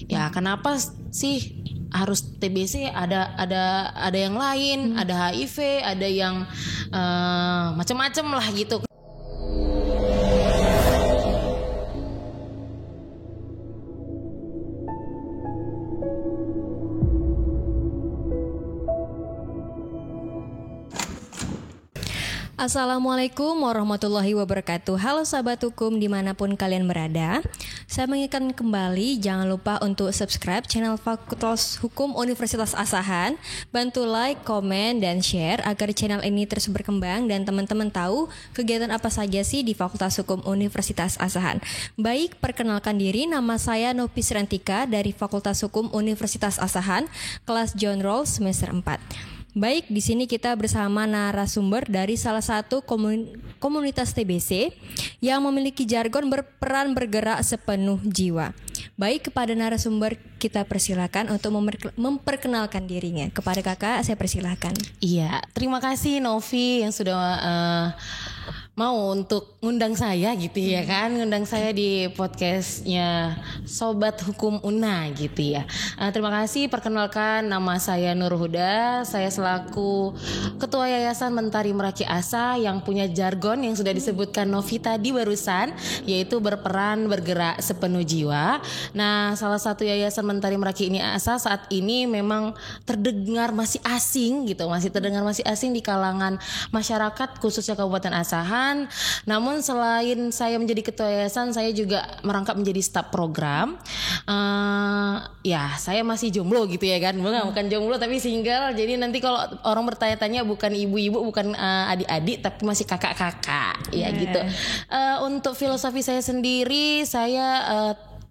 Ya kenapa sih harus TBC? Ada yang lain, ada HIV, ada yang macam-macam lah gitu. Assalamualaikum warahmatullahi wabarakatuh. Halo sahabat hukum dimanapun kalian berada. Saya mengingatkan kembali, jangan lupa untuk subscribe channel Fakultas Hukum Universitas Asahan. Bantu like, komen, dan share agar channel ini terus berkembang dan teman-teman tahu kegiatan apa saja sih di Fakultas Hukum Universitas Asahan. Baik, perkenalkan diri, nama saya Nopis Rantika dari Fakultas Hukum Universitas Asahan, kelas John Roll semester 4. Baik, di sini kita bersama narasumber dari salah satu komunitas TBC yang memiliki jargon berperan bergerak sepenuh jiwa. Baik, kepada narasumber kita persilakan untuk memperkenalkan dirinya. Kepada kakak, saya persilakan. Iya, terima kasih Novi yang sudah mau untuk ngundang saya gitu ya kan, ngundang saya di podcastnya Sobat Hukum Una gitu ya. Terima kasih, perkenalkan nama saya Nur Huda, saya selaku Ketua Yayasan Mentari Meraki Asa yang punya jargon yang sudah disebutkan Novi tadi barusan, yaitu berperan bergerak sepenuh jiwa. Nah, salah satu Yayasan Mentari Meraki ini Asa saat ini memang terdengar masih asing gitu, masih terdengar masih asing di kalangan masyarakat khususnya Kabupaten Asahan. Namun selain saya menjadi ketua yayasan, saya juga merangkap menjadi staf program. Ya, saya masih jomblo gitu ya kan, bukan jomblo tapi single. Jadi nanti kalau orang bertanya-tanya bukan ibu-ibu, bukan adik-adik, tapi masih kakak-kakak, ya gitu. Untuk filosofi saya sendiri, saya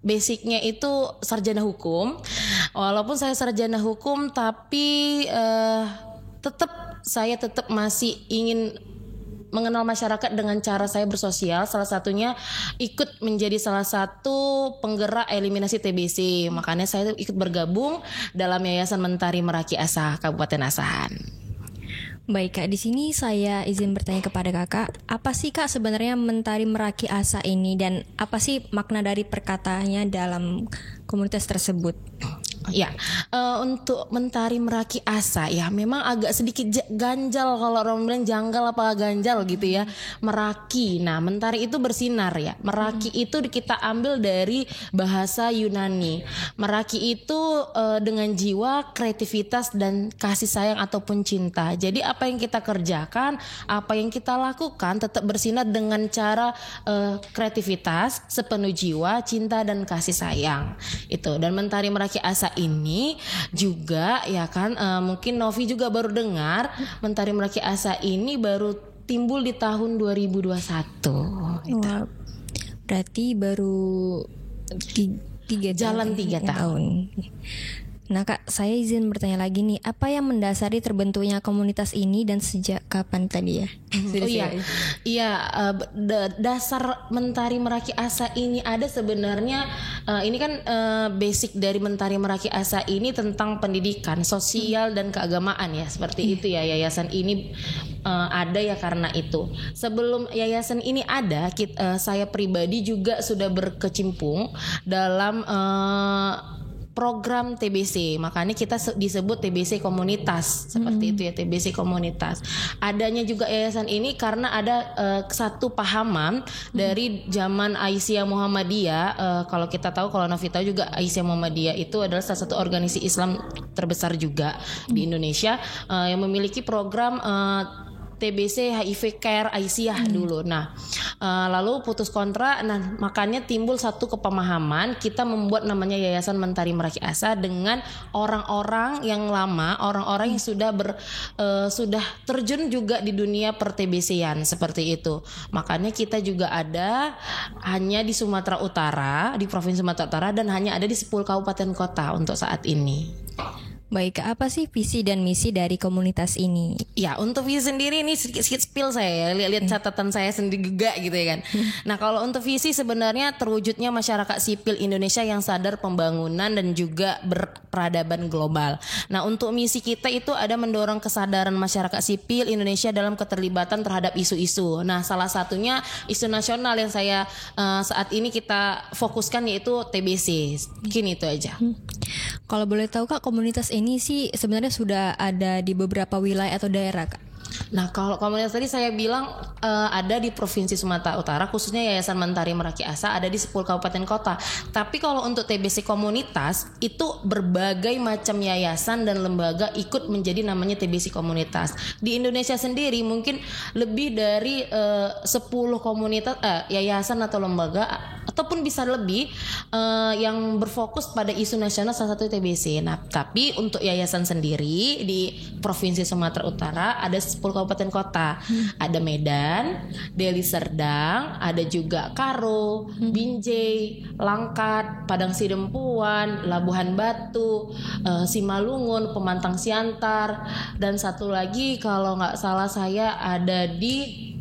basicnya itu sarjana hukum. Walaupun saya sarjana hukum, tapi saya tetap masih ingin mengenal masyarakat dengan cara saya bersosial. Salah satunya ikut menjadi salah satu penggerak eliminasi TBC. Makanya saya ikut bergabung dalam Yayasan Mentari Meraki Asa Kabupaten Asahan. Baik Kak, di sini saya izin bertanya kepada Kakak, apa sih Kak sebenarnya Mentari Meraki Asa ini dan apa sih makna dari perkataannya dalam komunitas tersebut? Ya, untuk Mentari Meraki Asa ya memang agak sedikit ganjal, kalau orang bilang janggal apa ganjal gitu ya. Meraki, nah mentari itu bersinar ya. Meraki itu kita ambil dari bahasa Yunani. Meraki itu dengan jiwa, kreativitas dan kasih sayang ataupun cinta. Jadi apa yang kita kerjakan, apa yang kita lakukan tetap bersinar dengan cara kreativitas, sepenuh jiwa, cinta dan kasih sayang. Itu. Dan Mentari Meraki Asa ini juga ya kan, mungkin Novi juga baru dengar, Mentari Meraki Asa ini baru timbul di tahun 2021 gitu. Wah, berarti baru 3 tahun. Nah Kak, saya izin bertanya lagi nih, apa yang mendasari terbentuknya komunitas ini dan sejak kapan tadi ya? Dasar Mentari Meraki Asa ini ada sebenarnya, ini kan basic dari Mentari Meraki Asa ini tentang pendidikan, sosial dan keagamaan ya, seperti itu ya. Yayasan ini ada ya karena itu. Sebelum yayasan ini ada, saya pribadi juga sudah berkecimpung dalam program TBC, makanya kita disebut TBC komunitas seperti itu ya, TBC komunitas. Adanya juga yayasan ini karena ada satu pahaman dari zaman Aisyah Muhammadiyah. Kalau kita tahu, kalau Novi tahu juga, Aisyah Muhammadiyah itu adalah salah satu organisasi Islam terbesar juga di Indonesia yang memiliki program TBC HIV Care Aisyah dulu. Nah, lalu putus kontrak. Nah, makanya timbul satu kepemahaman, kita membuat namanya Yayasan Mentari Meraki Asa dengan orang-orang yang lama, orang-orang yang sudah terjun juga di dunia per-TBC-an seperti itu. Makanya kita juga ada hanya di Sumatera Utara, di Provinsi Sumatera Utara, dan hanya ada di 10 kabupaten kota untuk saat ini. Baik, apa sih visi dan misi dari komunitas ini? Ya, untuk visi sendiri ini sedikit spill saya ya, lihat catatan saya sendiri juga gitu ya kan. Nah, kalau untuk visi sebenarnya terwujudnya masyarakat sipil Indonesia yang sadar pembangunan dan juga berperadaban global. Nah, untuk misi kita itu ada mendorong kesadaran masyarakat sipil Indonesia dalam keterlibatan terhadap isu-isu. Nah, salah satunya isu nasional yang saya saat ini kita fokuskan yaitu TBC. Mungkin itu aja. Kalau boleh tahu Kak, komunitas ini sih sebenarnya sudah ada di beberapa wilayah atau daerah Kak? Nah, kalau komunitas tadi saya bilang ada di Provinsi Sumatera Utara, khususnya Yayasan Mentari Meraki Asa ada di 10 kabupaten kota. Tapi kalau untuk TBC komunitas itu berbagai macam yayasan dan lembaga ikut menjadi namanya TBC komunitas. Di Indonesia sendiri mungkin lebih dari 10 komunitas yayasan atau lembaga ataupun bisa lebih yang berfokus pada isu nasional, salah satu TBC. Nah, tapi untuk yayasan sendiri di Provinsi Sumatera Utara ada 10 kabupaten kota. Ada Medan, Deli Serdang, ada juga Karo, Binjai, Langkat, Padang Sidempuan, Labuhan Batu, Simalungun, Pemantang Siantar, dan satu lagi kalau nggak salah saya ada di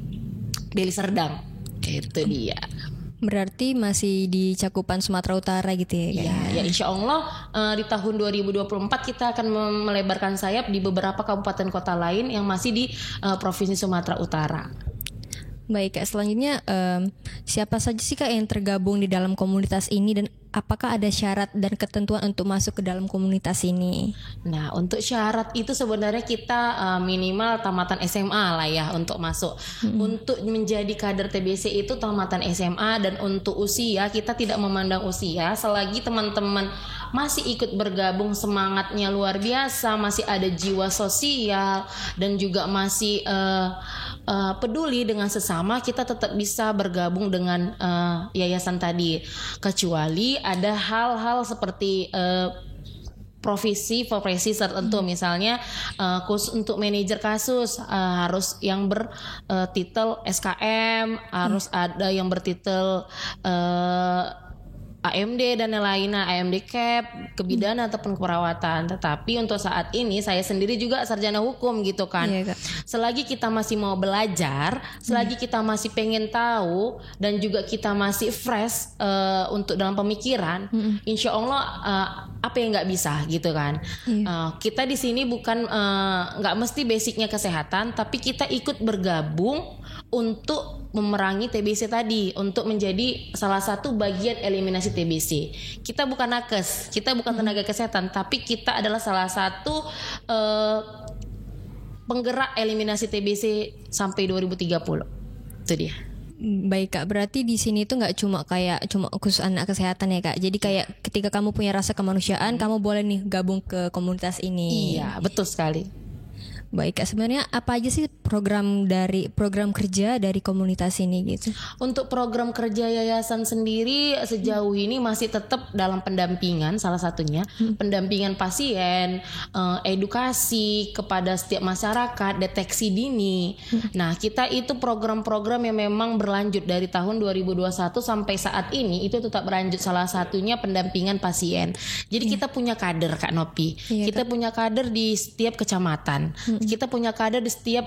Deli Serdang. Itu dia. Berarti masih di cakupan Sumatera Utara gitu ya? Ya, insya Allah di tahun 2024 kita akan melebarkan sayap di beberapa kabupaten kota lain yang masih di Provinsi Sumatera Utara. Baik Kak, selanjutnya siapa saja sih Kak yang tergabung di dalam komunitas ini dan apakah ada syarat dan ketentuan untuk masuk ke dalam komunitas ini? Nah, untuk syarat itu sebenarnya kita minimal tamatan SMA lah ya untuk masuk. Untuk menjadi kader TBC itu tamatan SMA, dan untuk usia kita tidak memandang usia selagi teman-teman masih ikut bergabung, semangatnya luar biasa, masih ada jiwa sosial dan juga masih peduli dengan sesama, kita tetap bisa bergabung dengan yayasan tadi, kecuali ada hal-hal seperti profesi tertentu, misalnya khusus untuk manajer kasus harus yang bertitel SKM, harus ada yang bertitel AMD dan lain-lainnya, AMD CAP, kebidanan ataupun keperawatan. Tetapi untuk saat ini saya sendiri juga sarjana hukum gitu kan. Iya, Kak. Selagi kita masih mau belajar, selagi kita masih pengen tahu dan juga kita masih fresh untuk dalam pemikiran, insya Allah apa yang nggak bisa gitu kan. Kita di sini bukan nggak mesti basicnya kesehatan, tapi kita ikut bergabung untuk memerangi TBC tadi, untuk menjadi salah satu bagian eliminasi TBC. Kita bukan nakes, kita bukan tenaga kesehatan, tapi kita adalah salah satu penggerak eliminasi TBC sampai 2030. Itu dia. Baik Kak, berarti di sini tuh nggak cuma khusus anak kesehatan ya Kak. Jadi kayak ketika kamu punya rasa kemanusiaan, kamu boleh nih gabung ke komunitas ini. Iya, betul sekali. Baik Kak, sebenarnya apa aja sih program kerja dari komunitas ini gitu? Untuk program kerja yayasan sendiri sejauh ini masih tetap dalam pendampingan, salah satunya pendampingan pasien, edukasi kepada setiap masyarakat, deteksi dini. Nah, kita itu program-program yang memang berlanjut dari tahun 2021 sampai saat ini itu tetap berlanjut, salah satunya pendampingan pasien. Jadi kita punya kader Kak Nopi. Kita punya kader di setiap kecamatan. Kita punya kader di setiap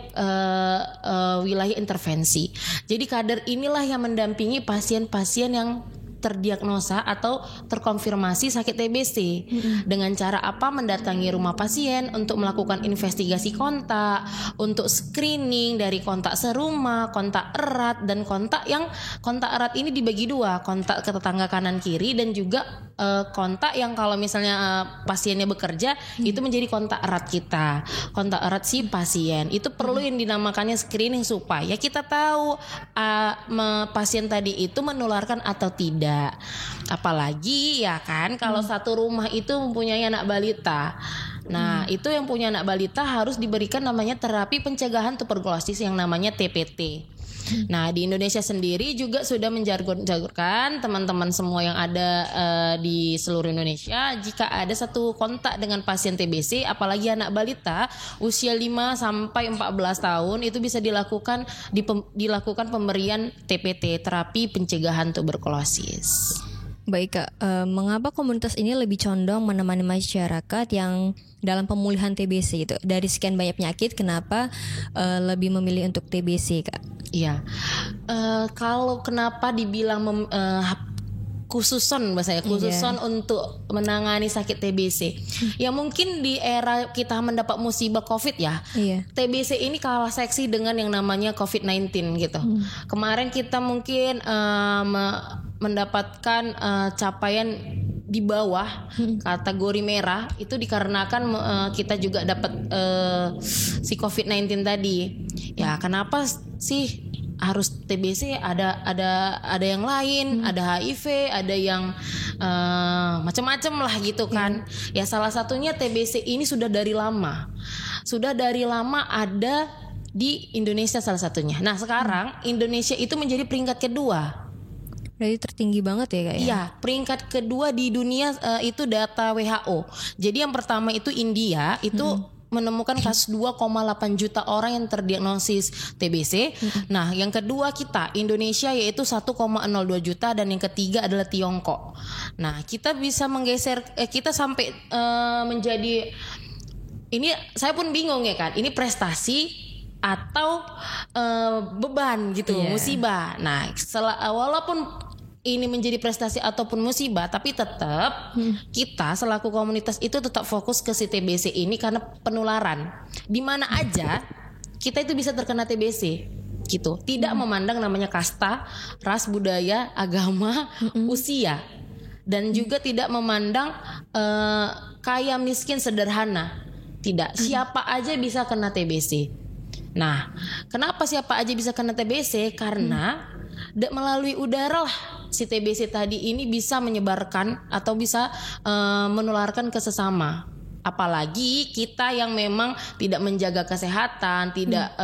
wilayah intervensi. Jadi kader inilah yang mendampingi pasien-pasien yang terdiagnosa atau terkonfirmasi sakit TBC. Dengan cara apa? Mendatangi rumah pasien untuk melakukan investigasi kontak, untuk screening dari kontak serumah, kontak erat, dan kontak erat ini dibagi dua, kontak ke tetangga kanan kiri dan juga kontak yang kalau misalnya pasiennya bekerja itu menjadi kontak erat kita, kontak erat si pasien. Itu perlu yang dinamakannya screening supaya kita tahu pasien tadi itu menularkan atau tidak. Apalagi ya kan kalau satu rumah itu mempunyai anak balita. Nah, itu yang punya anak balita harus diberikan namanya terapi pencegahan tuberkulosis yang namanya TPT. Nah, di Indonesia sendiri juga sudah menjargonkan teman-teman semua yang ada di seluruh Indonesia, jika ada satu kontak dengan pasien TBC, apalagi anak balita usia 5 sampai 14 tahun, itu bisa dilakukan pemberian TPT, terapi pencegahan tuberkulosis. Baik Kak, mengapa komunitas ini lebih condong menemani masyarakat yang dalam pemulihan TBC itu? Dari sekian banyak penyakit, kenapa lebih memilih untuk TBC Kak? Iya, kalau kenapa dibilang khususon bahasanya khususon untuk menangani sakit TBC. Ya mungkin di era kita mendapat musibah Covid ya. TBC ini kalah seksi dengan yang namanya COVID-19 gitu. Kemarin kita mungkin mendapatkan capaian di bawah kategori merah itu dikarenakan kita juga dapat si COVID-19 tadi. Ya, kenapa sih harus TBC? Ada yang lain, ada HIV, ada yang macam-macam lah gitu kan. Ya salah satunya TBC ini sudah dari lama ada di Indonesia salah satunya. Nah sekarang Indonesia itu menjadi peringkat kedua. Berarti tertinggi banget ya Kak ya? Iya, peringkat kedua di dunia itu data WHO. Jadi yang pertama itu India itu menemukan kasus 2,8 juta orang yang terdiagnosis TBC. Nah, yang kedua kita Indonesia yaitu 1,02 juta dan yang ketiga adalah Tiongkok. Nah, kita bisa menggeser kita sampai menjadi ini saya pun bingung ya kan. Ini prestasi atau beban gitu, musibah. Nah, walaupun ini menjadi prestasi ataupun musibah, tapi tetap kita selaku komunitas itu tetap fokus ke si TBC ini karena penularan. Di mana aja kita itu bisa terkena TBC gitu. Tidak memandang namanya kasta, ras, budaya, agama, usia. Dan juga tidak memandang kaya, miskin, sederhana. Tidak, siapa aja bisa kena TBC. Nah, kenapa siapa aja bisa kena TBC? Karena melalui udara lah si TBC tadi ini bisa menyebarkan atau bisa menularkan ke sesama. Apalagi kita yang memang tidak menjaga kesehatan, tidak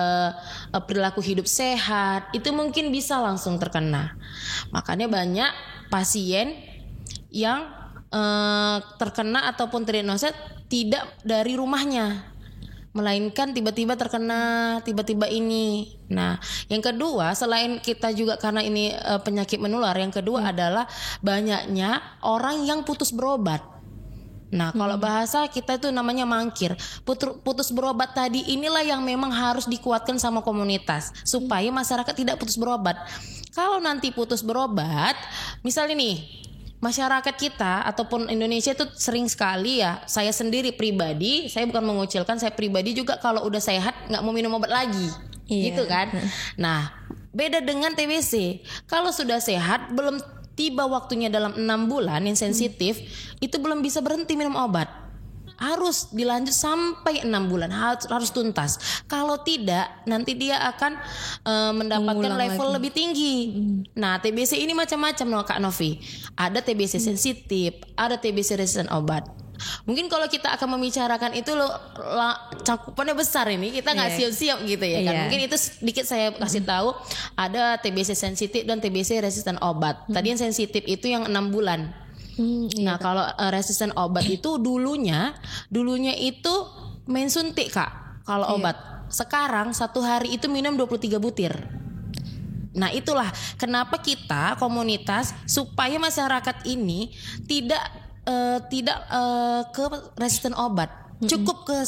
perilaku hidup sehat, itu mungkin bisa langsung terkena. Makanya banyak pasien yang terkena ataupun terdiagnosa tidak dari rumahnya, melainkan tiba-tiba terkena, tiba-tiba ini. Nah, yang kedua selain kita juga karena ini penyakit menular, yang kedua adalah banyaknya orang yang putus berobat. Nah, kalau bahasa kita itu namanya mangkir. Putus berobat tadi inilah yang memang harus dikuatkan sama komunitas supaya masyarakat tidak putus berobat. Kalau nanti putus berobat, misalnya nih masyarakat kita ataupun Indonesia itu sering sekali ya, saya sendiri pribadi, saya bukan mengucilkan, saya pribadi juga kalau udah sehat nggak mau minum obat lagi, gitu kan. Nah, beda dengan TBC. Kalau sudah sehat, belum tiba waktunya dalam 6 bulan yang sensitif, itu belum bisa berhenti minum obat. Harus dilanjut sampai 6 bulan, harus tuntas. Kalau tidak, nanti dia akan mendapatkan level lebih tinggi. Nah, TBC ini macam-macam loh Kak Novi. Ada TBC sensitif, ada TBC resisten obat. Mungkin kalau kita akan membicarakan itu loh, cakupannya besar ini, kita nggak siap-siap gitu ya kan. Mungkin itu sedikit saya kasih tahu. Ada TBC sensitif dan TBC resisten obat. Tadi yang sensitif itu yang 6 bulan. Nah, kalau resisten obat itu dulunya itu main suntik Kak. Kalau obat sekarang 1 hari itu minum 23 butir. Nah, itulah kenapa kita komunitas supaya masyarakat ini tidak ke resisten obat. Cukup ke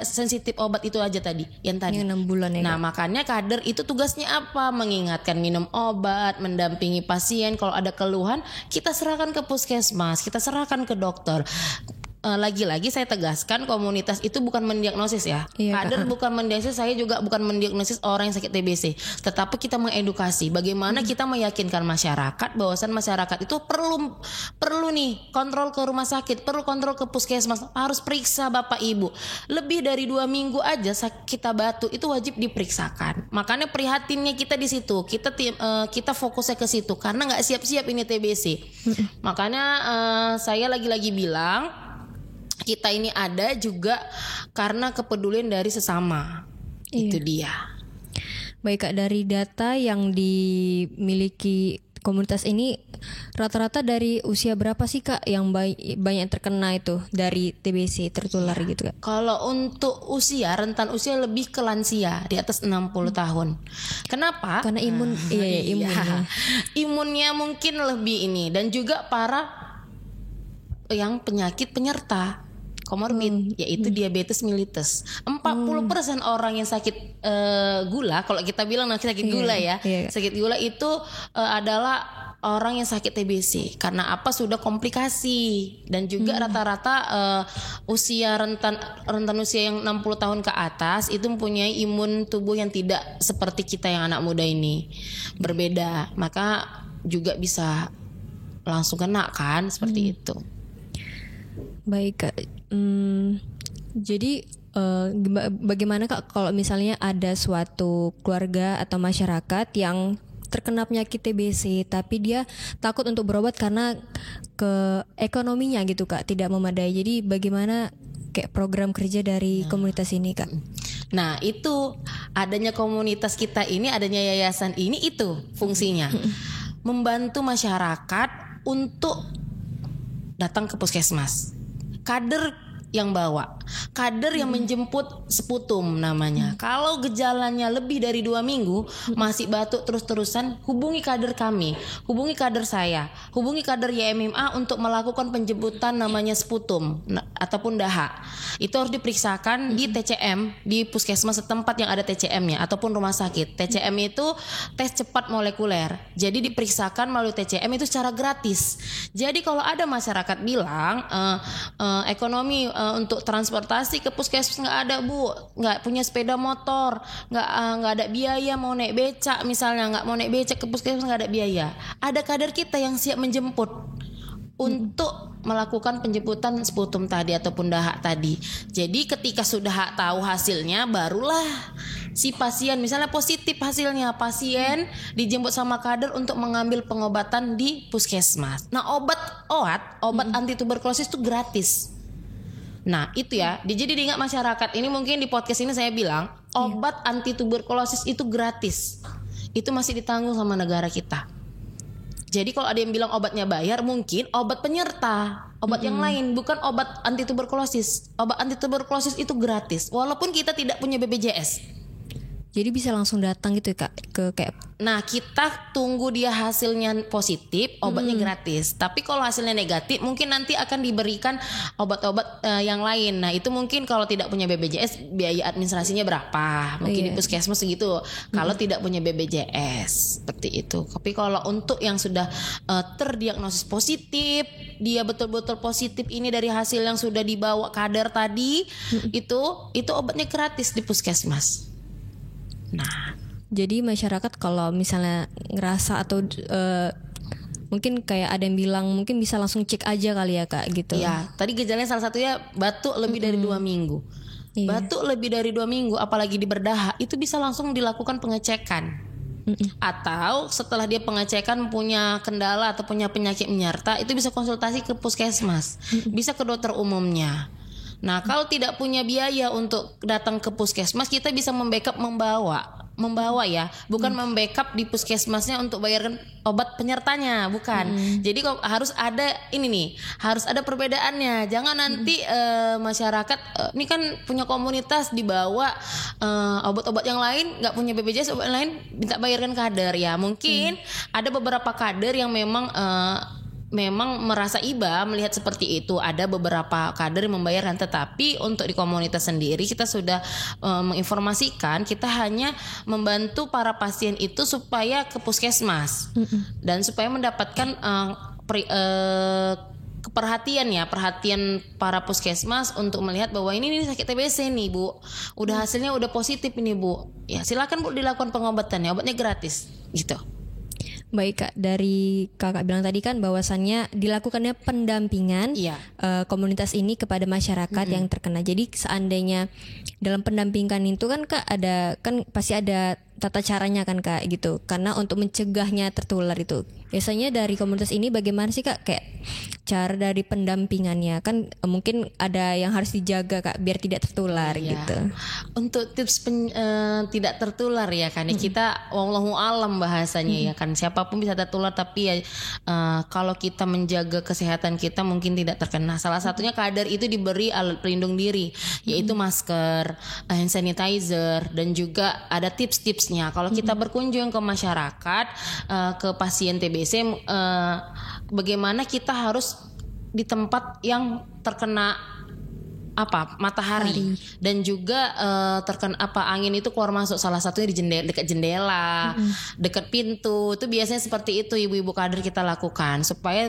sensitif obat itu aja tadi yang tadi 6 bulan ya. Nah, makanya kader itu tugasnya apa? Mengingatkan minum obat, mendampingi pasien. Kalau ada keluhan, kita serahkan ke puskesmas, kita serahkan ke dokter. Lagi-lagi saya tegaskan, komunitas itu bukan mendiagnosis ya. Kader bukan mendiagnosis, saya juga bukan mendiagnosis orang yang sakit TBC. Tetapi kita mengedukasi bagaimana kita meyakinkan masyarakat bahwasan masyarakat itu perlu nih kontrol ke rumah sakit, perlu kontrol ke puskesmas, harus periksa Bapak Ibu. Lebih dari 2 minggu aja kita batuk itu wajib diperiksakan. Makanya prihatinnya kita di situ. Kita fokusnya ke situ karena nggak siap-siap ini TBC. Makanya saya lagi-lagi bilang kita ini ada juga karena kepedulian dari sesama. Itu dia. Baik Kak, dari data yang dimiliki komunitas ini rata-rata dari usia berapa sih Kak yang banyak terkena itu dari TBC tertular gitu Kak? Kalau untuk usia, rentan usia lebih ke lansia di atas 60 tahun. Kenapa? Karena imun, imunnya. Imunnya mungkin lebih ini, dan juga para yang penyakit penyerta komorbid, yaitu diabetes mellitus. 40% orang yang sakit gula, kalau kita bilang sakit gula sakit gula itu adalah orang yang sakit TBC. Karena apa? Sudah komplikasi, dan juga rata-rata usia rentan usia yang 60 tahun ke atas itu mempunyai imun tubuh yang tidak seperti kita yang anak muda ini, berbeda. Maka juga bisa langsung kena kan, seperti itu. Baik Kak. Jadi bagaimana Kak kalau misalnya ada suatu keluarga atau masyarakat yang terkena penyakit TBC tapi dia takut untuk berobat karena ke ekonominya gitu Kak tidak memadai. Jadi bagaimana kayak program kerja dari komunitas ini Kak? Nah, itu adanya komunitas kita ini, adanya yayasan ini, itu fungsinya membantu masyarakat untuk datang ke puskesmas. Kader yang bawa, kader yang menjemput Sputum namanya. Kalau gejalanya lebih dari 2 minggu masih batuk terus-terusan, hubungi kader kami, hubungi kader saya, hubungi kader YMMA untuk melakukan penjemputan namanya Sputum ataupun dahak. Itu harus diperiksakan di TCM, di puskesmas setempat yang ada TCM-nya ataupun rumah sakit. TCM itu tes cepat molekuler. Jadi diperiksakan melalui TCM itu secara gratis. Jadi kalau ada masyarakat bilang ekonomi untuk transportasi ke puskesmas nggak ada Bu, nggak punya sepeda motor, nggak ada biaya mau naik becak misalnya, nggak mau naik becak ke puskesmas, nggak ada biaya. Ada kader kita yang siap menjemput untuk melakukan penjemputan Sputum tadi ataupun dahak tadi. Jadi ketika sudah tahu hasilnya, barulah si pasien misalnya positif hasilnya, pasien dijemput sama kader untuk mengambil pengobatan di puskesmas. Nah, obat anti tuberkulosis itu gratis. Nah itu ya, jadi diingat masyarakat ini, mungkin di podcast ini saya bilang obat anti tuberkulosis itu gratis. Itu masih ditanggung sama negara kita. Jadi kalau ada yang bilang obatnya bayar, mungkin obat penyerta, obat yang lain, bukan obat anti tuberkulosis. Obat anti tuberkulosis itu gratis, walaupun kita tidak punya BPJS. Jadi bisa langsung datang gitu Kak ke kayak. Nah, kita tunggu dia hasilnya positif, obatnya gratis. Tapi kalau hasilnya negatif, mungkin nanti akan diberikan obat-obat yang lain. Nah, itu mungkin kalau tidak punya BPJS biaya administrasinya berapa? Mungkin di puskesmas segitu. Kalau tidak punya BPJS, seperti itu. Tapi kalau untuk yang sudah terdiagnosis positif, dia betul-betul positif ini dari hasil yang sudah dibawa kader tadi, itu obatnya gratis di puskesmas. Nah, jadi masyarakat kalau misalnya ngerasa atau mungkin kayak ada yang bilang mungkin bisa langsung cek aja kali ya Kak gitu. Ya, tadi gejalanya salah satunya batuk lebih dari 2 minggu. Batuk lebih dari 2 minggu, apalagi di berdahak, itu bisa langsung dilakukan pengecekan. Atau setelah dia pengecekan punya kendala atau punya penyakit menyerta, itu bisa konsultasi ke puskesmas, bisa ke dokter umumnya. Nah, kalau tidak punya biaya untuk datang ke puskesmas, kita bisa membawa ya, bukan membackup di puskesmasnya untuk bayarkan obat penyertanya, bukan. Jadi kok harus ada ini nih, harus ada perbedaannya. Jangan nanti masyarakat ini kan punya komunitas dibawa obat-obat yang lain, nggak punya BPJS, obat yang lain minta bayarkan kader ya. Mungkin ada beberapa kader yang memang merasa iba melihat seperti itu. Ada beberapa kader yang membayarkan, tetapi untuk di komunitas sendiri kita sudah menginformasikan, kita hanya membantu para pasien itu supaya ke puskesmas dan supaya mendapatkan perhatian para puskesmas untuk melihat bahwa ini sakit TBC nih Bu, udah hasilnya udah positif ini Bu, ya silakan Bu dilakukan pengobatannya, obatnya gratis gitu. Baik Kak, dari Kakak bilang tadi kan bahwasannya dilakukannya pendampingan komunitas ini kepada masyarakat yang terkena. Jadi seandainya dalam pendampingan itu kan Kak ada kan pasti ada tata caranya kan Kak gitu. Karena untuk mencegahnya tertular itu. Biasanya dari komunitas ini bagaimana sih Kak kayak cara dari pendampingannya kan mungkin ada yang harus dijaga Kak biar tidak tertular gitu. Untuk tips tidak tertular ya kan kita wallahu alam bahasanya ya kan siapapun bisa tertular tapi ya kalau kita menjaga kesehatan kita mungkin tidak terkena. Salah satunya kadar itu diberi alat pelindung diri yaitu masker, hand sanitizer dan juga ada tips-tipsnya. Kalau kita berkunjung ke masyarakat ke pasien TBC bagaimana kita harus di tempat yang terkena matahari dan juga terkena angin itu keluar masuk, salah satunya di dekat jendela, dekat pintu. Itu biasanya seperti itu ibu-ibu kader kita lakukan supaya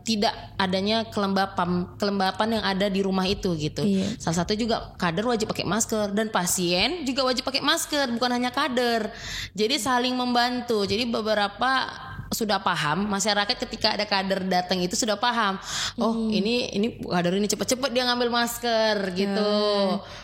tidak adanya kelembapan yang ada di rumah itu gitu. Salah satu juga kader wajib pakai masker dan pasien juga wajib pakai masker, bukan hanya kader. Jadi saling membantu. Jadi beberapa sudah paham, masyarakat ketika ada kader datang itu sudah paham. Ini kader ini cepet-cepet dia ngambil masker gitu.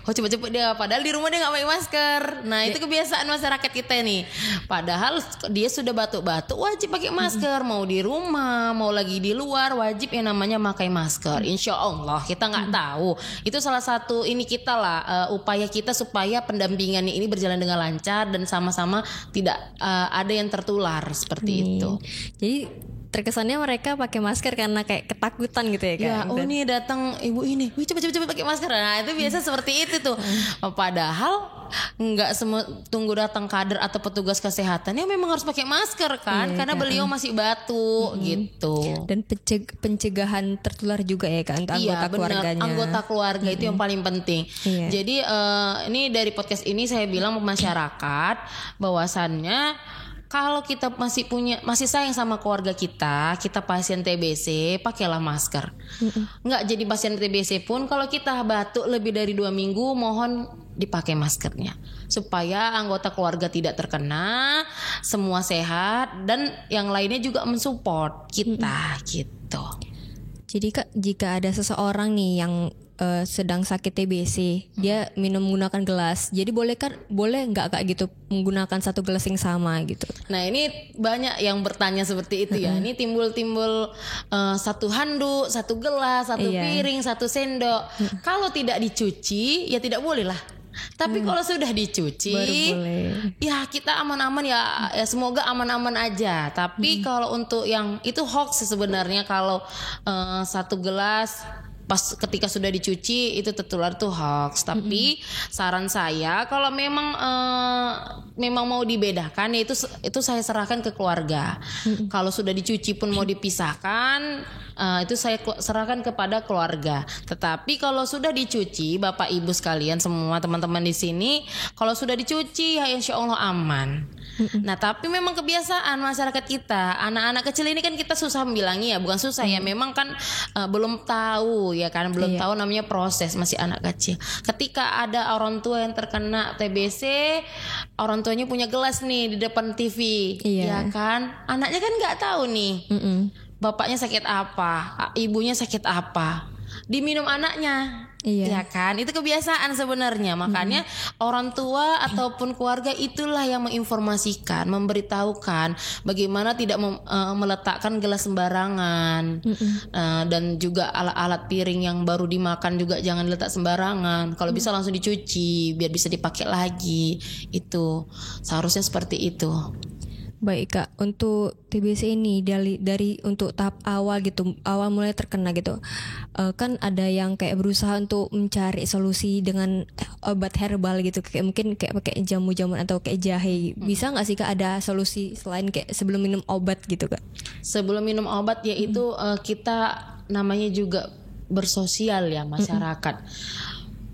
Cepet-cepet dia, padahal di rumah dia nggak pakai masker. Nah itu kebiasaan masyarakat kita nih. Padahal dia sudah batuk-batuk wajib pakai masker. Mau di rumah, mau lagi di luar wajib yang namanya pakai masker. Insya Allah kita nggak tahu. Itu salah satu ini kita lah upaya kita supaya pendampingannya ini berjalan dengan lancar dan sama-sama tidak ada yang tertular seperti itu. Jadi terkesannya mereka pakai masker karena kayak ketakutan gitu ya kan? Ya, nih datang ibu ini, cepet pakai masker. Nah itu biasa seperti itu tuh. Padahal nggak semua tunggu datang kader atau petugas kesehatan ya memang harus pakai masker kan, karena beliau masih batuk gitu. Dan pencegahan tertular juga ya kan untuk anggota keluarganya. Anggota keluarga itu yang paling penting. Jadi ini dari podcast ini saya bilang ke masyarakat bahwasannya kalau kita masih sayang sama keluarga kita pasien TBC, pakailah masker. Nggak jadi pasien TBC pun kalau kita batuk lebih dari 2 minggu, mohon dipakai maskernya supaya anggota keluarga tidak terkena, semua sehat dan yang lainnya juga mensupport kita gitu. Jadi Kak, jika ada seseorang nih yang sedang sakit TBC, dia minum menggunakan gelas. Jadi boleh nggak Kak gitu menggunakan satu gelas yang sama gitu? Nah ini banyak yang bertanya seperti itu ya. Ini timbul satu handuk, satu gelas, satu piring, satu sendok. Kalau tidak dicuci ya tidak boleh lah. Tapi kalau sudah dicuci, ya kita aman-aman ya semoga aman-aman aja. Tapi kalau untuk yang itu hoax sebenarnya kalau satu gelas pas ketika sudah dicuci itu tertular tuh hoax. Tapi saran saya kalau memang mau dibedakan ya itu saya serahkan ke keluarga. Kalau sudah dicuci pun mau dipisahkan itu saya serahkan kepada keluarga. Tetapi kalau sudah dicuci Bapak Ibu sekalian semua teman-teman di sini, kalau sudah dicuci ya insya Allah aman. Nah tapi memang kebiasaan masyarakat kita, anak-anak kecil ini kan kita susah bilangnya ya, bukan susah ya, memang kan belum tahu ya kan, belum tahu namanya proses, masih anak kecil. Ketika ada orang tua yang terkena TBC, orang tuanya punya gelas nih di depan TV, ya kan, anaknya kan nggak tahu nih, bapaknya sakit apa, ibunya sakit apa, diminum anaknya. Ya kan, itu kebiasaan sebenarnya. Makanya orang tua ataupun keluarga itulah yang menginformasikan, memberitahukan bagaimana tidak meletakkan gelas sembarangan, dan juga alat-alat piring yang baru dimakan juga jangan letak sembarangan. Kalau bisa langsung dicuci biar bisa dipakai lagi. Itu seharusnya seperti itu. Baik Kak, untuk TBC ini dari untuk tahap awal gitu, awal mulai terkena gitu, kan ada yang kayak berusaha untuk mencari solusi dengan obat herbal gitu, kayak mungkin kayak pakai jamu-jamuan atau kayak jahe. Bisa nggak sih Kak ada solusi selain kayak sebelum minum obat gitu Kak? Sebelum minum obat yaitu kita namanya juga bersosial ya masyarakat.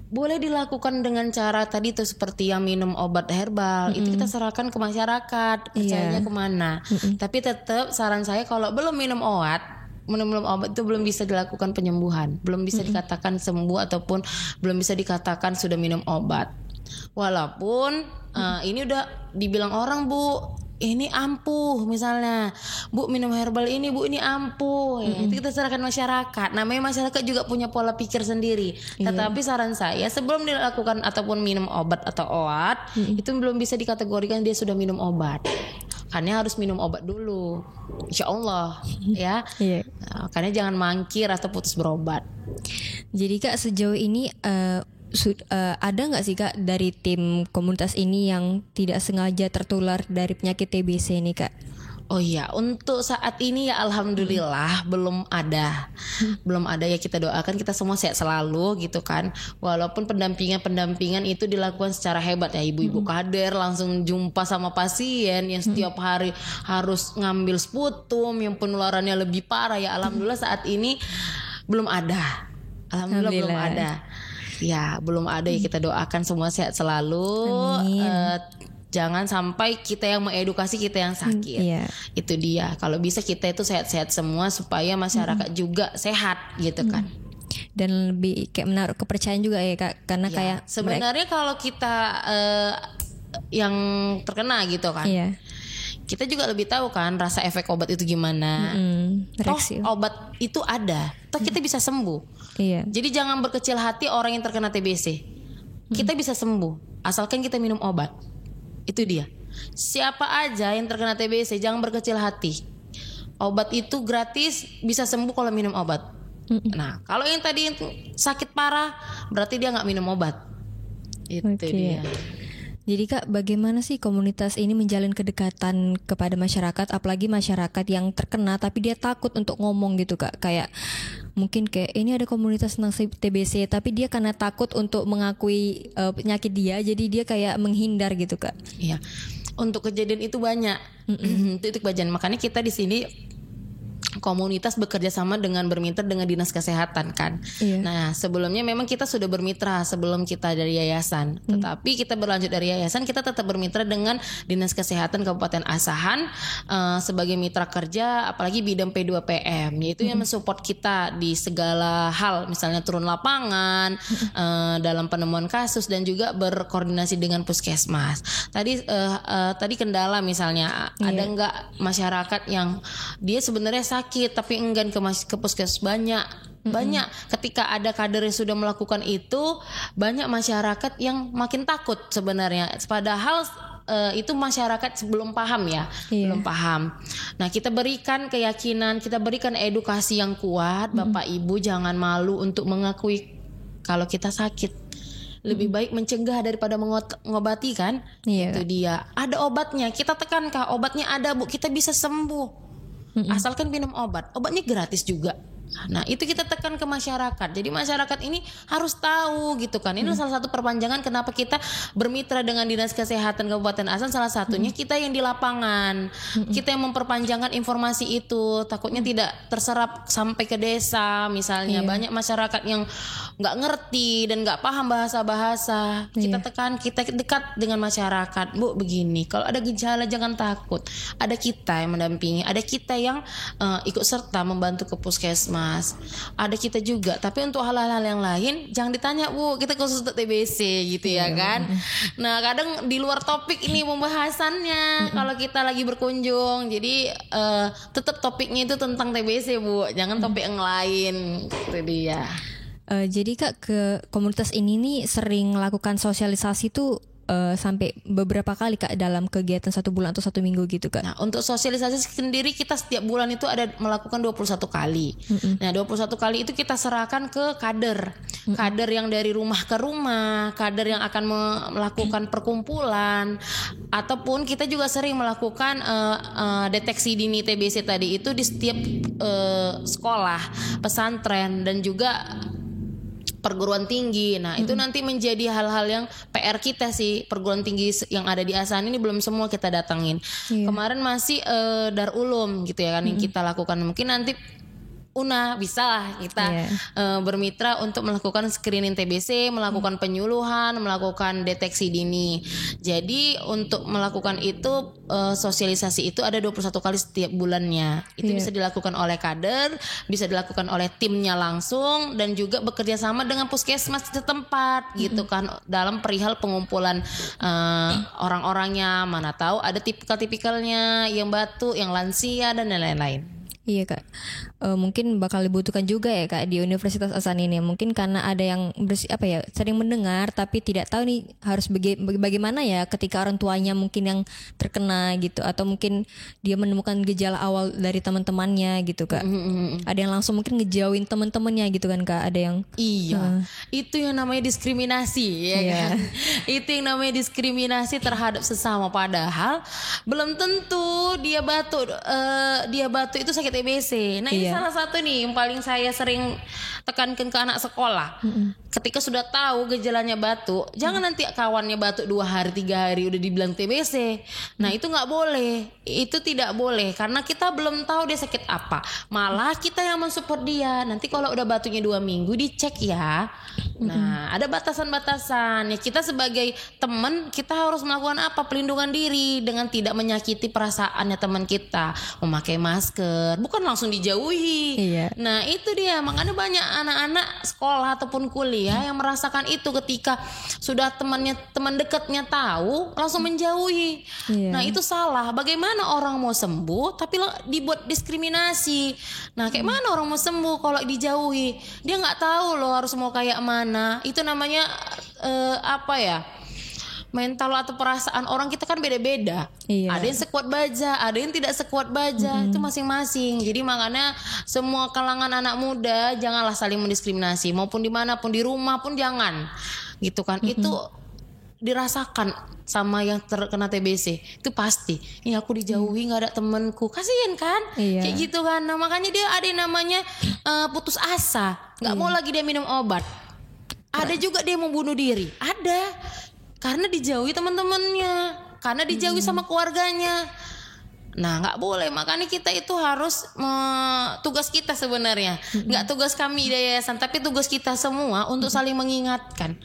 Boleh dilakukan dengan cara tadi tuh seperti yang minum obat herbal, itu kita serahkan ke masyarakat, percayanya kemana. Tapi tetap saran saya kalau belum minum obat itu belum bisa dilakukan penyembuhan, belum bisa dikatakan sembuh ataupun belum bisa dikatakan sudah minum obat. Walaupun ini udah dibilang orang Bu, ini ampuh misalnya, Bu minum herbal ini, Bu ini ampuh. Ya, itu kita serahkan masyarakat. Namanya masyarakat juga punya pola pikir sendiri. Tetapi saran saya sebelum dilakukan ataupun minum obat atau OAT, itu belum bisa dikategorikan dia sudah minum obat. Karena harus minum obat dulu, insya Allah ya. Nah, karena jangan mangkir atau putus berobat. Jadi Kak sejauh ini ada nggak sih Kak dari tim komunitas ini yang tidak sengaja tertular dari penyakit TBC ini Kak? Oh iya, untuk saat ini ya alhamdulillah belum ada. Belum ada, ya kita doakan kita semua sehat selalu gitu kan. Walaupun pendampingan itu dilakukan secara hebat ya, ibu-ibu kader langsung jumpa sama pasien yang setiap hari harus ngambil sputum yang penularannya lebih parah ya. Alhamdulillah saat ini belum ada. Alhamdulillah belum ada. Ya belum ada, ya kita doakan semua sehat selalu. Jangan sampai kita yang mengedukasi, kita yang sakit. Itu dia. Kalau bisa kita itu sehat-sehat semua supaya masyarakat juga sehat gitu kan. Dan lebih kayak menaruh kepercayaan juga ya Kak. Karena kayak sebenarnya kalau kita yang terkena gitu kan, kita juga lebih tahu kan rasa efek obat itu gimana. Toh obat itu ada, toh kita bisa sembuh. Jadi jangan berkecil hati orang yang terkena TBC. Kita bisa sembuh asalkan kita minum obat. Itu dia. Siapa aja yang terkena TBC jangan berkecil hati. Obat itu gratis, bisa sembuh kalau minum obat. Nah, kalau yang tadi sakit parah berarti dia nggak minum obat. Itu dia. Jadi Kak, bagaimana sih komunitas ini menjalin kedekatan kepada masyarakat, apalagi masyarakat yang terkena tapi dia takut untuk ngomong gitu Kak. Kayak mungkin kayak ini ada komunitas tentang TBC tapi dia karena takut untuk mengakui penyakit dia, jadi dia kayak menghindar gitu Kak. Iya. Untuk kejadian itu banyak. Itu kejadian. Makanya kita di sini komunitas bekerja sama dengan bermitra dengan dinas kesehatan kan. Nah sebelumnya memang kita sudah bermitra sebelum kita dari yayasan. Tetapi kita berlanjut dari yayasan, kita tetap bermitra dengan dinas kesehatan Kabupaten Asahan sebagai mitra kerja, apalagi bidang P2PM, yaitu yang mensupport kita di segala hal, misalnya turun lapangan dalam penemuan kasus dan juga berkoordinasi dengan puskesmas. Tadi kendala misalnya ada nggak masyarakat yang dia sebenarnya sakit tapi enggan ke puskesmas. Banyak ketika ada kader yang sudah melakukan itu, banyak masyarakat yang makin takut sebenarnya, padahal itu masyarakat belum paham ya. Belum paham. Nah kita berikan keyakinan, kita berikan edukasi yang kuat. Bapak Ibu jangan malu untuk mengakui kalau kita sakit. Lebih baik mencegah daripada mengobati kan. Itu dia. Ada obatnya, kita tekankah obatnya ada Bu, kita bisa sembuh. Asalkan minum obat, obatnya gratis juga. Nah itu kita tekan ke masyarakat. Jadi masyarakat ini harus tahu gitu kan. Ini salah satu perpanjangan kenapa kita bermitra dengan Dinas Kesehatan Kabupaten Asahan. Salah satunya kita yang di lapangan, kita yang memperpanjangkan informasi itu. Takutnya tidak terserap sampai ke desa misalnya. Banyak masyarakat yang gak ngerti dan gak paham bahasa-bahasa. Kita tekan, kita dekat dengan masyarakat. Bu begini, kalau ada gejala jangan takut. Ada kita yang mendampingi, ada kita yang ikut serta membantu ke puskesmas. Ada kita juga, tapi untuk hal-hal yang lain jangan ditanya Bu, kita khusus untuk TBC gitu ya kan. Nah kadang di luar topik ini pembahasannya kalau kita lagi berkunjung, jadi tetap topiknya itu tentang TBC Bu, jangan topik yang lain. Itu dia. Jadi Kak, ke komunitas ini nih sering melakukan sosialisasi tuh sampai beberapa kali Kak dalam kegiatan 1 bulan atau 1 minggu gitu Kak. Nah untuk sosialisasi sendiri kita setiap bulan itu ada melakukan 21 kali. Nah 21 kali itu kita serahkan ke kader. Kader yang dari rumah ke rumah, kader yang akan melakukan perkumpulan, ataupun kita juga sering melakukan deteksi dini TBC tadi itu di setiap sekolah, pesantren dan juga perguruan tinggi. Nah itu nanti menjadi hal-hal yang PR kita sih. Perguruan tinggi yang ada di Asahan ini belum semua kita datangin. Kemarin masih Darulum gitu ya kan yang kita lakukan. Mungkin nanti UNA, bisa lah kita bermitra untuk melakukan screening TBC, melakukan penyuluhan, melakukan deteksi dini. Jadi untuk melakukan itu sosialisasi itu ada 21 kali setiap bulannya. Itu bisa dilakukan oleh kader, bisa dilakukan oleh timnya langsung, dan juga bekerja sama dengan puskesmas setempat gitu kan, dalam perihal pengumpulan orang-orangnya. Mana tahu ada tipikal-tipikalnya yang batuk, yang lansia dan lain-lain. Iya Kak, mungkin bakal dibutuhkan juga ya Kak di Universitas Asahan ini. Mungkin karena ada yang sering mendengar tapi tidak tahu nih harus bagaimana ya ketika orang tuanya mungkin yang terkena gitu, atau mungkin dia menemukan gejala awal dari teman-temannya gitu Kak. Ada yang langsung mungkin ngejauhin teman-temannya gitu kan Kak, ada yang itu yang namanya diskriminasi ya kan. Itu yang namanya diskriminasi terhadap sesama, padahal belum tentu dia batuk itu sakit TBC. Nah ini salah satu nih yang paling saya sering tekankan ke anak sekolah. Ketika sudah tahu gejalanya batuk, jangan nanti kawannya batuk 2 hari 3 hari udah dibilang TBC. Nah itu nggak boleh, itu tidak boleh, karena kita belum tahu dia sakit apa. Malah kita yang mensupport dia. Nanti kalau udah batuknya 2 minggu dicek ya. Nah ada batasan-batasan ya. Kita sebagai teman kita harus melakukan apa? Pelindungan diri dengan tidak menyakiti perasaannya teman kita, memakai masker, bukan langsung dijauhi. Nah itu dia, makanya banyak anak-anak sekolah ataupun kuliah yang merasakan itu ketika sudah teman dekatnya tahu langsung menjauhi. Nah itu salah. Bagaimana orang mau sembuh tapi dibuat diskriminasi? Nah kayak mana orang mau sembuh kalau dijauhi? Dia nggak tahu loh harus mau kayak mana. Itu namanya mental atau perasaan orang kita kan beda-beda. Ada yang sekuat baja, ada yang tidak sekuat baja. Itu masing-masing. Jadi makanya semua kalangan anak muda janganlah saling mendiskriminasi, maupun dimanapun, di rumah pun jangan, gitu kan. Itu dirasakan sama yang terkena TBC itu pasti. Ini aku dijauhi, nggak ada temanku, kasihan kan? Kayak gitu kan. Nah makanya dia ada yang namanya putus asa, nggak mau lagi dia minum obat. Ada juga dia mau bunuh diri, ada. Karena dijauhi teman-temannya, karena dijauhi sama keluarganya. Nah nggak boleh, makanya kita itu harus tugas kita sebenarnya, nggak tugas kami di yayasan, tapi tugas kita semua untuk saling mengingatkan.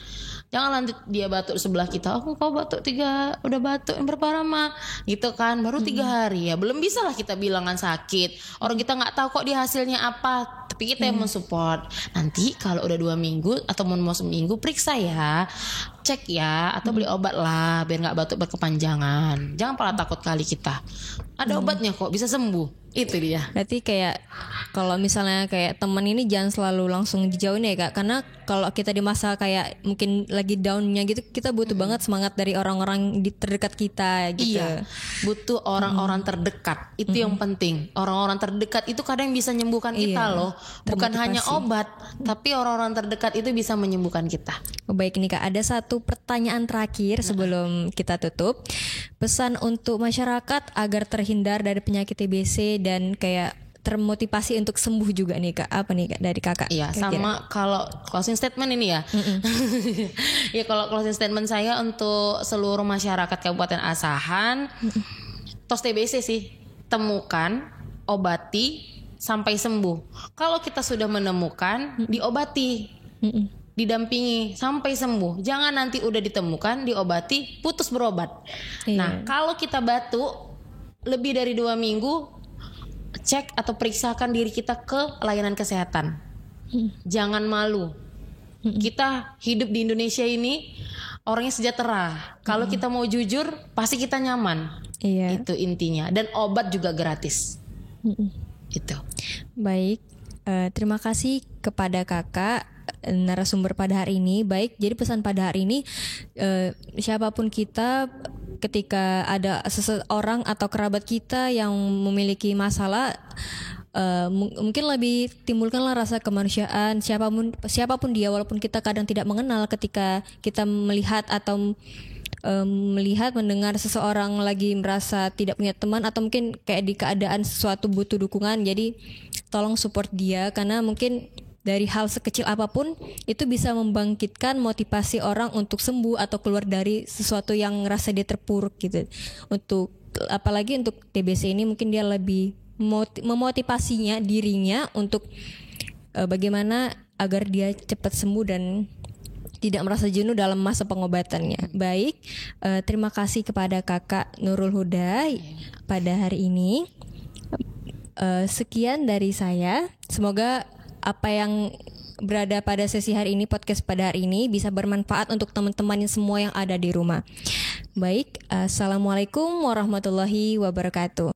Jangan lanjut dia batuk sebelah kita, kau batuk 3, udah batuk yang berapa lama gitu kan, baru 3 hari ya, belum bisa lah kita bilangan sakit. Orang kita nggak tahu kok dia hasilnya apa, tapi kita yang mensupport. Nanti kalau udah 2 minggu atau mau seminggu periksa ya, cek ya, atau beli obat lah biar nggak batuk berkepanjangan. Jangan pala takut kali kita, ada obatnya kok, bisa sembuh. Itu dia. Berarti kayak kalau misalnya kayak teman ini jangan selalu langsung dijauhin ya Kak, karena kalau kita di masa kayak mungkin lagi downnya gitu, kita butuh banget semangat dari orang-orang di terdekat kita gitu. Iya, butuh orang-orang terdekat. Itu yang penting. Orang-orang terdekat itu kadang bisa menyembuhkan kita loh. Bukan hanya obat, tapi orang-orang terdekat itu bisa menyembuhkan kita. Baik nih Kak, ada satu pertanyaan terakhir sebelum kita tutup. Pesan untuk masyarakat agar terhindar dari penyakit TBC dan kayak termotivasi untuk sembuh juga nih Kak. Apa nih Kak dari Kakak? Iya, sama kalau closing statement ini ya. Ya kalau closing statement saya untuk seluruh masyarakat Kabupaten Asahan, tos TBC sih, temukan, obati sampai sembuh. Kalau kita sudah menemukan, diobati. Didampingi sampai sembuh. Jangan nanti udah ditemukan, diobati, putus berobat. Nah, kalau kita batuk lebih dari 2 minggu, cek atau periksakan diri kita ke layanan kesehatan. Jangan malu. Kita hidup di Indonesia ini orangnya sejahtera. Kalau kita mau jujur, pasti kita nyaman. Itu intinya. Dan obat juga gratis. Itu. Baik, terima kasih kepada Kakak narasumber pada hari ini. Baik, jadi pesan pada hari ini, siapapun kita, ketika ada seseorang atau kerabat kita yang memiliki masalah, mungkin lebih timbulkanlah rasa kemanusiaan, siapapun dia, walaupun kita kadang tidak mengenal. Ketika kita melihat atau mendengar seseorang lagi merasa tidak punya teman, atau mungkin kayak di keadaan sesuatu butuh dukungan, jadi tolong support dia, karena mungkin dari hal sekecil apapun itu bisa membangkitkan motivasi orang untuk sembuh atau keluar dari sesuatu yang ngerasa dia terpuruk gitu. Apalagi untuk TBC ini mungkin dia lebih memotivasinya dirinya untuk bagaimana agar dia cepat sembuh dan tidak merasa jenuh dalam masa pengobatannya. Baik, terima kasih kepada Kakak Nurul Huda pada hari ini. Sekian dari saya. Semoga apa yang berada pada sesi hari ini, podcast pada hari ini, bisa bermanfaat untuk teman-teman semua yang ada di rumah. Baik, assalamualaikum warahmatullahi wabarakatuh.